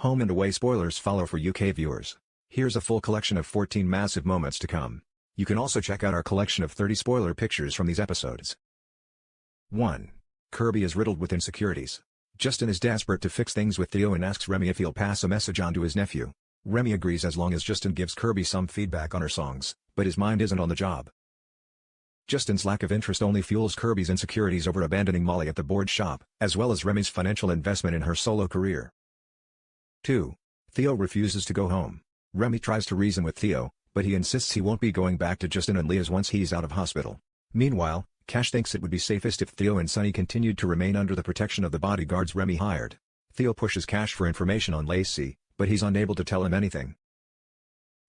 Home and away spoilers follow for UK viewers. Here's a full collection of 14 massive moments to come. You can also check out our collection of 30 spoiler pictures from these episodes. 1. Kirby is riddled with insecurities. Justin is desperate to fix things with Theo and asks Remy if he'll pass a message on to his nephew. Remy agrees as long as Justin gives Kirby some feedback on her songs, but his mind isn't on the job. Justin's lack of interest only fuels Kirby's insecurities over abandoning Molly at the board shop, as well as Remy's financial investment in her solo career. 2. Theo refuses to go home. Remy tries to reason with Theo, but he insists he won't be going back to Justin and Leah's once he's out of hospital. Meanwhile, Cash thinks it would be safest if Theo and Sonny continued to remain under the protection of the bodyguards Remy hired. Theo pushes Cash for information on Lacy, but he's unable to tell him anything.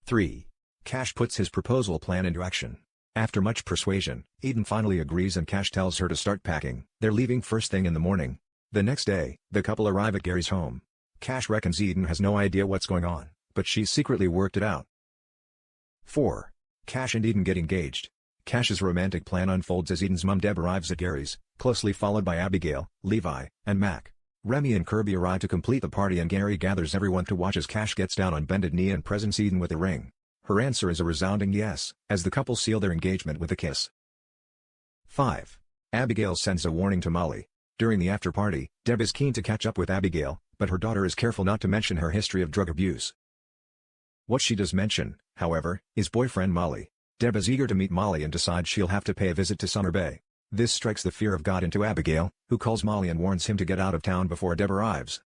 3. Cash puts his proposal plan into action. After much persuasion, Eden finally agrees and Cash tells her to start packing. They're leaving first thing in the morning. The next day, the couple arrive at Gary's home. Cash reckons Eden has no idea what's going on, but she's secretly worked it out. 4. Cash and Eden get engaged. Cash's romantic plan unfolds as Eden's mum Deb arrives at Gary's, closely followed by Abigail, Levi, and Mac. Remy and Kirby arrive to complete the party and Gary gathers everyone to watch as Cash gets down on bended knee and presents Eden with a ring. Her answer is a resounding yes, as the couple seal their engagement with a kiss. 5. Abigail sends a warning to Molly. During the after-party, Deb is keen to catch up with Abigail, but her daughter is careful not to mention her history of drug abuse. What she does mention, however, is boyfriend Molly. Deb is eager to meet Molly and decides she'll have to pay a visit to Summer Bay. This strikes the fear of God into Abigail, who calls Molly and warns him to get out of town before Deb arrives.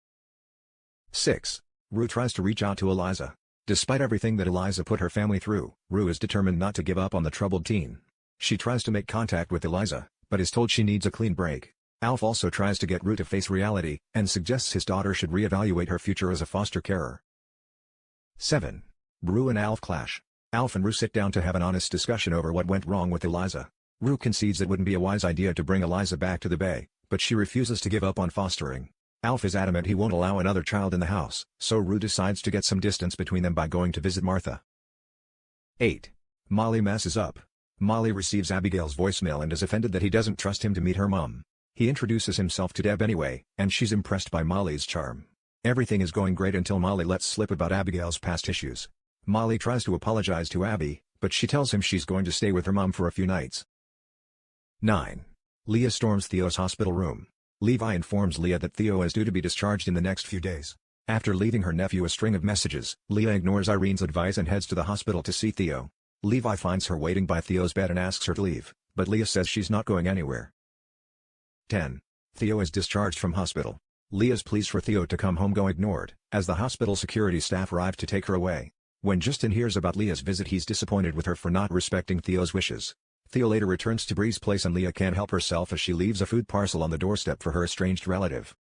6. Rue tries to reach out to Eliza. Despite everything that Eliza put her family through, Rue is determined not to give up on the troubled teen. She tries to make contact with Eliza, but is told she needs a clean break. Alf also tries to get Rue to face reality, and suggests his daughter should re-evaluate her future as a foster carer. 7. Rue and Alf clash. Alf and Rue sit down to have an honest discussion over what went wrong with Eliza. Rue concedes it wouldn't be a wise idea to bring Eliza back to the Bay, but she refuses to give up on fostering. Alf is adamant he won't allow another child in the house, so Rue decides to get some distance between them by going to visit Martha. 8. Molly messes up. Molly receives Abigail's voicemail and is offended that he doesn't trust him to meet her mum. He introduces himself to Deb anyway, and she's impressed by Molly's charm. Everything is going great until Molly lets slip about Abigail's past issues. Molly tries to apologize to Abby, but she tells him she's going to stay with her mum for a few nights. 9. Leah storms Theo's hospital room. Levi informs Leah that Theo is due to be discharged in the next few days. After leaving her nephew a string of messages, Leah ignores Irene's advice and heads to the hospital to see Theo. Levi finds her waiting by Theo's bed and asks her to leave, but Leah says she's not going anywhere. 10. Theo is discharged from hospital. Leah's pleas for Theo to come home go ignored, as the hospital security staff arrive to take her away. When Justin hears about Leah's visit, he's disappointed with her for not respecting Theo's wishes. Theo later returns to Bree's place and Leah can't help herself as she leaves a food parcel on the doorstep for her estranged relative.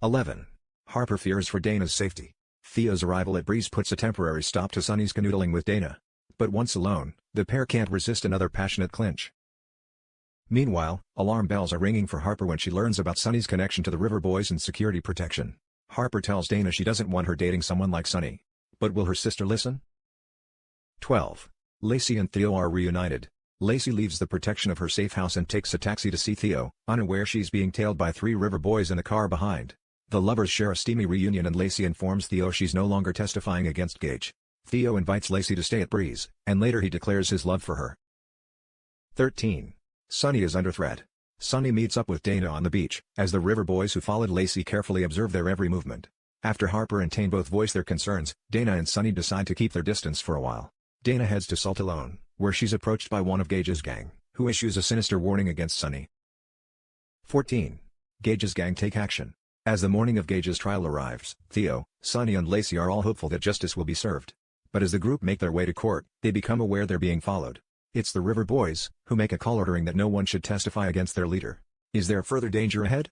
11. Harper fears for Dana's safety. Theo's arrival at Bree's puts a temporary stop to Sonny's canoodling with Dana. But once alone, the pair can't resist another passionate clinch. Meanwhile, alarm bells are ringing for Harper when she learns about Sonny's connection to the River Boys and security protection. Harper tells Dana she doesn't want her dating someone like Sonny. But will her sister listen? 12. Lacy and Theo are reunited. Lacy leaves the protection of her safe house and takes a taxi to see Theo, unaware she's being tailed by 3 River Boys in the car behind. The lovers share a steamy reunion and Lacy informs Theo she's no longer testifying against Gage. Theo invites Lacy to stay at Bree's, and later he declares his love for her. 13. Sonny is under threat. Sonny meets up with Dana on the beach, as the River Boys who followed Lacy carefully observe their every movement. After Harper and Tane both voice their concerns, Dana and Sonny decide to keep their distance for a while. Dana heads to Salt alone, where she's approached by one of Gage's gang, who issues a sinister warning against Sonny. 14. Gage's gang take action. As the morning of Gage's trial arrives, Theo, Sonny and Lacy are all hopeful that justice will be served. But as the group make their way to court, they become aware they're being followed. It's the River Boys, who make a call ordering that no one should testify against their leader. Is there further danger ahead?